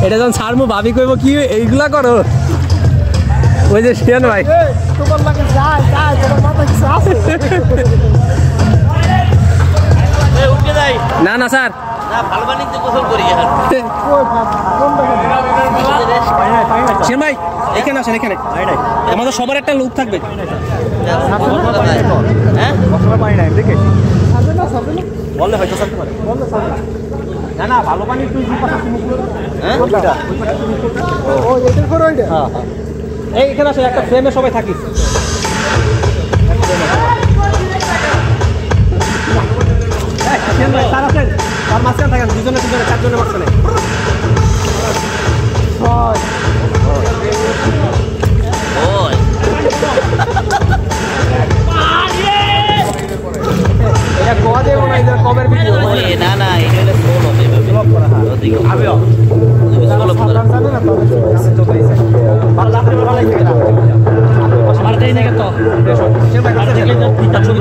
এটা যখন ছাড়মু ভাবি কইব কি এইগুলা করো ওই যে শিয়ান ভাই না না স্যার শিয়ান ভাই এখানে আসেন এখানে আমাদের সবার একটা লোক থাকবে বললে হয়তো থাকতে পারে না না ভালো পানি তুই এই এখানে আসে একটা ফ্রেমে সবাই থাকি তার মাঝখানে থাকেন দুজনে দুজনে চারজনের মাঝখানে না না এটা ছবি